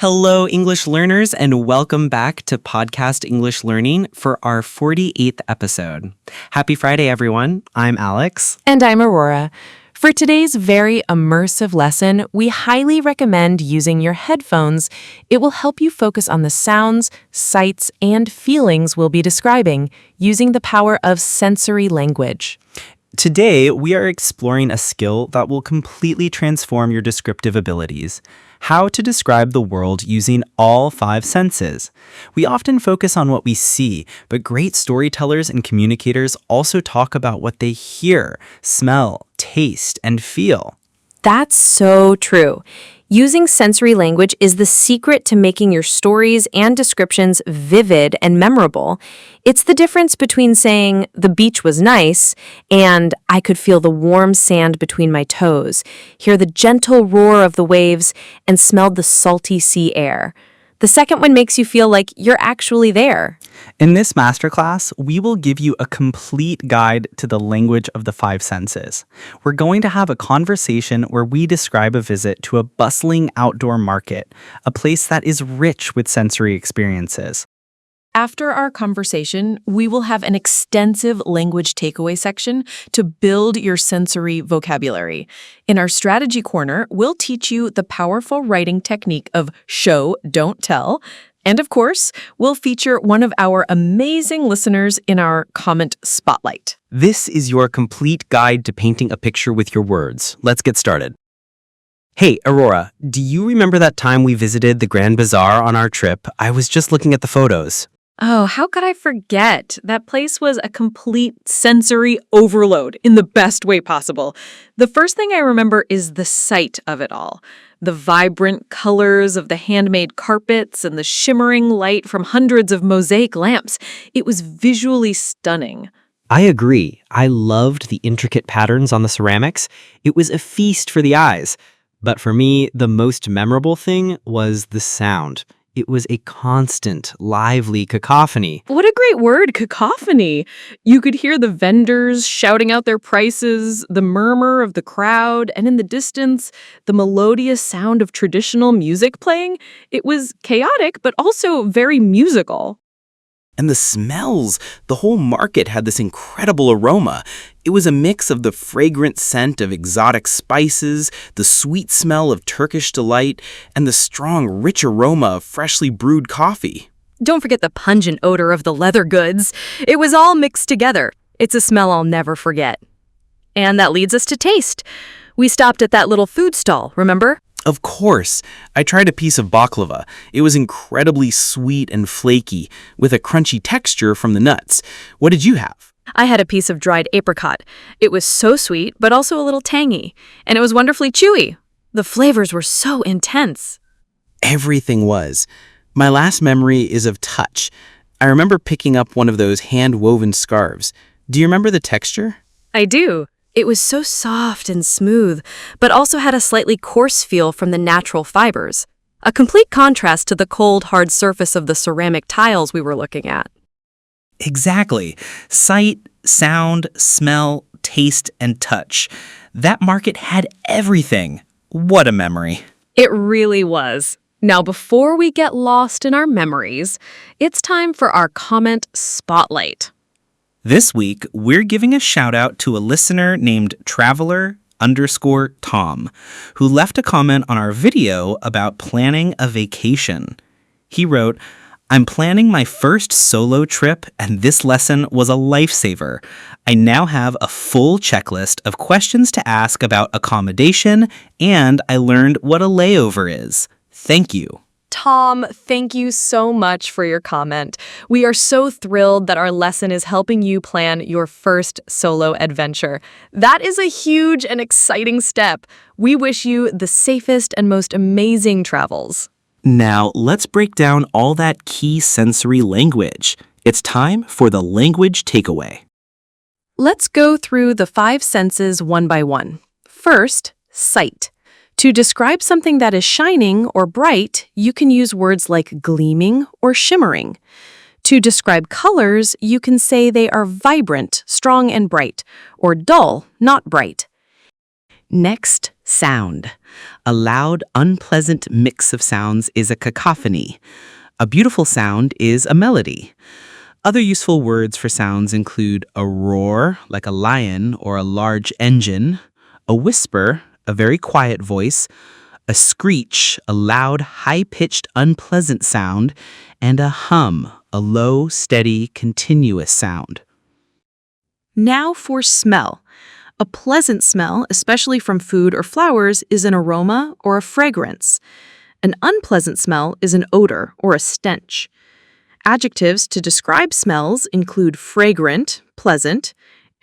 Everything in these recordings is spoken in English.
Hello, English learners, and welcome back to Podcast English Learning for our 48th episode. Happy Friday, everyone. I'm Alex. And I'm Aurora. For today's very immersive lesson, we highly recommend using your headphones. It will help you focus on the sounds, sights, and feelings we'll be describing using the power of sensory language. Today, we are exploring a skill that will completely transform your descriptive abilities: how to describe the world using all 5 senses. We often focus on what we see, but great storytellers and communicators also talk about what they hear, smell, taste, and feel. That's so true. Using sensory language is the secret to making your stories and descriptions vivid and memorable. It's the difference between saying, "The beach was nice," and "I could feel the warm sand between my toes, hear the gentle roar of the waves, and smelled the salty sea air." The second one makes you feel like you're actually there. In this masterclass, we will give you a complete guide to the language of the 5 senses. We're going to have a conversation where we describe a visit to a bustling outdoor market, a place that is rich with sensory experiences. After our conversation, we will have an extensive language takeaway section to build your sensory vocabulary. In our strategy corner, we'll teach you the powerful writing technique of show, don't tell. And of course, we'll feature one of our amazing listeners in our comment spotlight. This is your complete guide to painting a picture with your words. Let's get started. Hey, Aurora, do you remember that time we visited the Grand Bazaar on our trip? I was just looking at the photos. Oh, how could I forget? That place was a complete sensory overload in the best way possible. The first thing I remember is the sight of it all. The vibrant colors of the handmade carpets and the shimmering light from hundreds of mosaic lamps. It was visually stunning. I agree. I loved the intricate patterns on the ceramics. It was a feast for the eyes. But for me, the most memorable thing was the sound. It was a constant, lively cacophony. What a great word, cacophony. You could hear the vendors shouting out their prices, the murmur of the crowd, and in the distance, the melodious sound of traditional music playing. It was chaotic, but also very musical. And the smells, the whole market had this incredible aroma. It was a mix of the fragrant scent of exotic spices, the sweet smell of Turkish delight, and the strong, rich aroma of freshly brewed coffee. Don't forget the pungent odor of the leather goods. It was all mixed together. It's a smell I'll never forget. And that leads us to taste. We stopped at that little food stall, remember? Of course. I tried a piece of baklava. It was incredibly sweet and flaky, with a crunchy texture from the nuts. What did you have? I had a piece of dried apricot. It was so sweet, but also a little tangy. And it was wonderfully chewy. The flavors were so intense. Everything was. My last memory is of touch. I remember picking up one of those hand-woven scarves. Do you remember the texture? I do. It was so soft and smooth, but also had a slightly coarse feel from the natural fibers. A complete contrast to the cold, hard surface of the ceramic tiles we were looking at. Exactly. Sight, sound, smell, taste, and touch. That market had everything. What a memory. It really was. Now, before we get lost in our memories, it's time for our comment spotlight. This week, we're giving a shout out to a listener named Traveler_Tom, who left a comment on our video about planning a vacation. He wrote, "I'm planning my first solo trip, and this lesson was a lifesaver. I now have a full checklist of questions to ask about accommodation, and I learned what a layover is. Thank you." Tom, thank you so much for your comment. We are so thrilled that our lesson is helping you plan your first solo adventure. That is a huge and exciting step. We wish you the safest and most amazing travels. Now, let's break down all that key sensory language. It's time for the language takeaway. Let's go through the 5 senses one by one. First, sight. To describe something that is shining or bright, you can use words like gleaming or shimmering. To describe colors, you can say they are vibrant, strong and bright, or dull, not bright. Next, Sound. A loud, unpleasant mix of sounds is a cacophony. A beautiful sound is a melody. Other useful words for sounds include a roar, like a lion or a large engine, a whisper, a very quiet voice, a screech, a loud, high-pitched, unpleasant sound, and a hum, a low, steady, continuous sound. Now for smell. A pleasant smell, especially from food or flowers, is an aroma or a fragrance. An unpleasant smell is an odor or a stench. Adjectives to describe smells include fragrant, pleasant,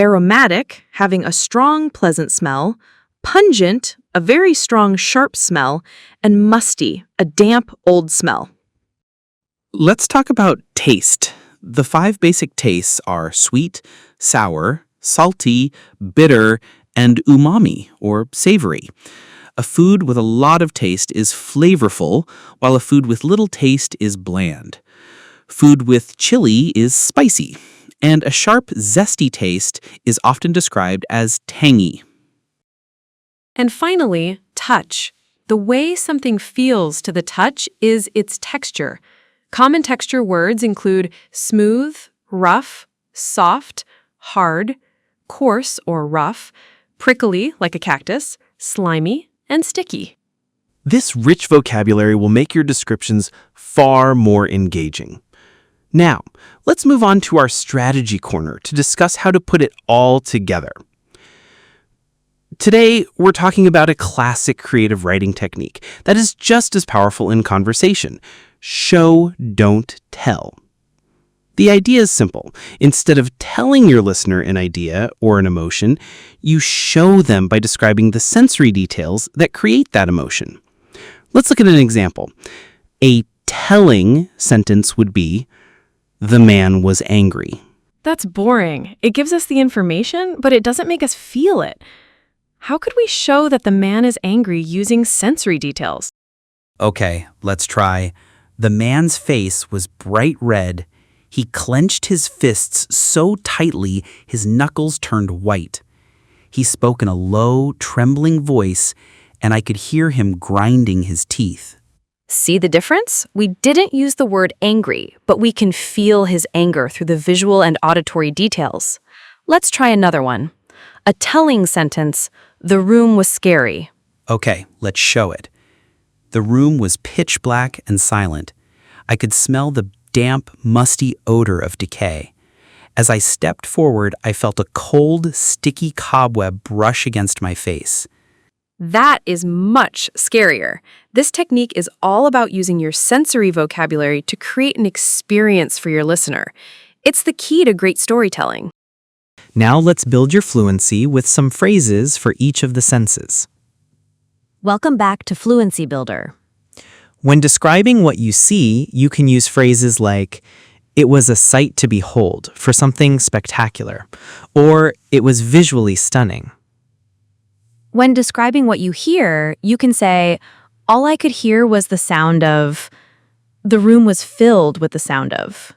aromatic, having a strong, pleasant smell, pungent, a very strong, sharp smell, and musty, a damp, old smell. Let's talk about taste. The 5 basic tastes are sweet, sour, salty, bitter, and umami, or savory. A food with a lot of taste is flavorful, while a food with little taste is bland. Food with chili is spicy, and a sharp, zesty taste is often described as tangy. And finally, touch. The way something feels to the touch is its texture. Common texture words include smooth, rough, soft, hard, coarse or rough, prickly like a cactus, slimy, and sticky. This rich vocabulary will make your descriptions far more engaging. Now, let's move on to our strategy corner to discuss how to put it all together. Today, we're talking about a classic creative writing technique that is just as powerful in conversation. Show, don't tell. The idea is simple. Instead of telling your listener an idea or an emotion, you show them by describing the sensory details that create that emotion. Let's look at an example. A telling sentence would be, "The man was angry." That's boring. It gives us the information, but it doesn't make us feel it. How could we show that the man is angry using sensory details? Okay, let's try. The man's face was bright red. He clenched his fists so tightly his knuckles turned white. He spoke in a low, trembling voice, and I could hear him grinding his teeth. See the difference? We didn't use the word angry, but we can feel his anger through the visual and auditory details. Let's try another one. A telling sentence, "The room was scary." Okay, let's show it. The room was pitch black and silent. I could smell the damp, musty odor of decay. As I stepped forward, I felt a cold, sticky cobweb brush against my face. That is much scarier. This technique is all about using your sensory vocabulary to create an experience for your listener. It's the key to great storytelling. Now let's build your fluency with some phrases for each of the senses. Welcome back to Fluency Builder. When describing what you see, you can use phrases like, "It was a sight to behold" for something spectacular, or "It was visually stunning." When describing what you hear, you can say, "All I could hear was the sound of." The room was filled with the sound of.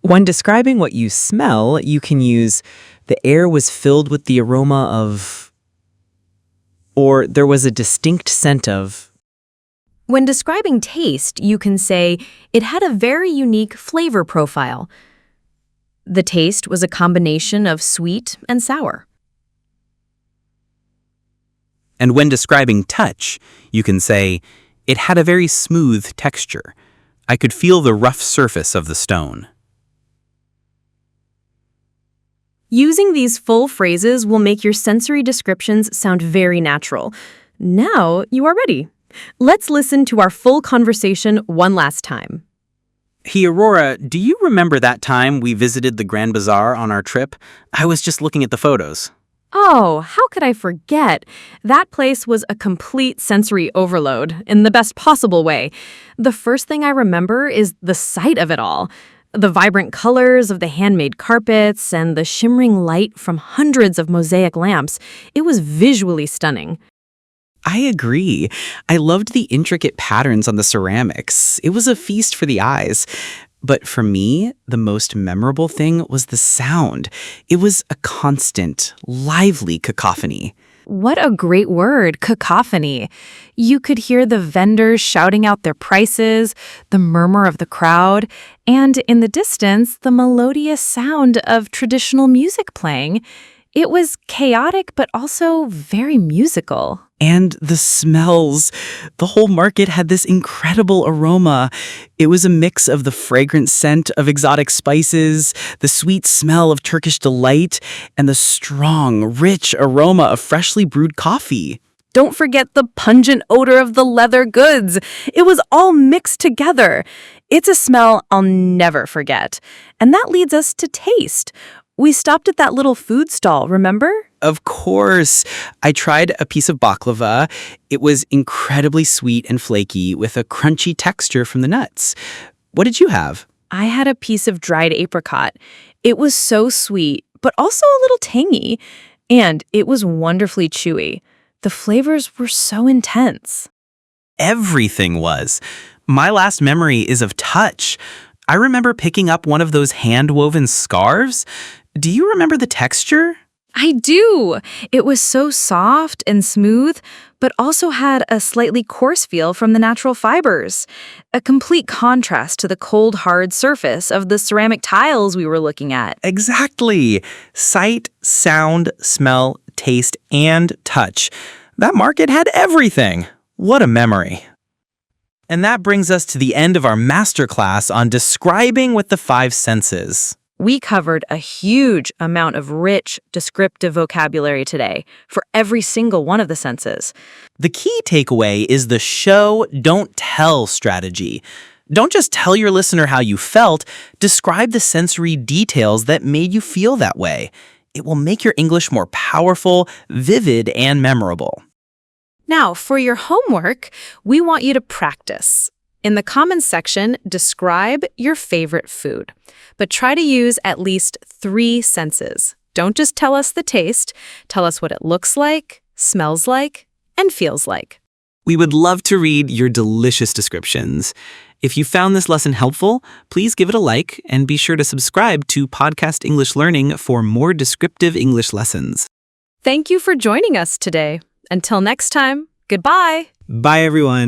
When describing what you smell, you can use, "The air was filled with the aroma of," or "There was a distinct scent of." When describing taste, you can say, "It had a very unique flavor profile." The taste was a combination of sweet and sour. And when describing touch, you can say, "It had a very smooth texture. I could feel the rough surface of the stone." Using these full phrases will make your sensory descriptions sound very natural. Now you are ready. Let's listen to our full conversation one last time. Hey, Aurora, do you remember that time we visited the Grand Bazaar on our trip? I was just looking at the photos. Oh, how could I forget? That place was a complete sensory overload in the best possible way. The first thing I remember is the sight of it all. The vibrant colors of the handmade carpets and the shimmering light from hundreds of mosaic lamps. It was visually stunning. I agree. I loved the intricate patterns on the ceramics. It was a feast for the eyes. But for me, the most memorable thing was the sound. It was a constant, lively cacophony. what a great word, cacophony. You could hear the vendors shouting out their prices, the murmur of the crowd, and in the distance, the melodious sound of traditional music playing. It was chaotic, but also very musical. And the smells. The whole market had this incredible aroma. It was a mix of the fragrant scent of exotic spices, the sweet smell of Turkish delight, and the strong, rich aroma of freshly brewed coffee. Don't forget the pungent odor of the leather goods. It was all mixed together. It's a smell I'll never forget. And that leads us to taste. We stopped at that little food stall, remember? Of course. I tried a piece of baklava. It was incredibly sweet and flaky with a crunchy texture from the nuts. What did you have? I had a piece of dried apricot. It was so sweet, but also a little tangy. And it was wonderfully chewy. The flavors were so intense. Everything was. My last memory is of touch. I remember picking up one of those hand-woven scarves. Do you remember the texture? I do. It was so soft and smooth, but also had a slightly coarse feel from the natural fibers. A complete contrast to the cold, hard surface of the ceramic tiles we were looking at. Exactly. Sight, sound, smell, taste, and touch. That market had everything. What a memory. And that brings us to the end of our masterclass on describing with the 5 senses. We covered a huge amount of rich, descriptive vocabulary today for every single one of the senses. The key takeaway is the show, don't tell strategy. Don't just tell your listener how you felt, describe the sensory details that made you feel that way. It will make your English more powerful, vivid, and memorable. Now, for your homework, we want you to practice. In the comments section, describe your favorite food, but try to use at least 3 senses. Don't just tell us the taste, tell us what it looks like, smells like, and feels like. We would love to read your delicious descriptions. If you found this lesson helpful, please give it a like and be sure to subscribe to Podcast English Learning for more descriptive English lessons. Thank you for joining us today. Until next time, goodbye. Bye, everyone.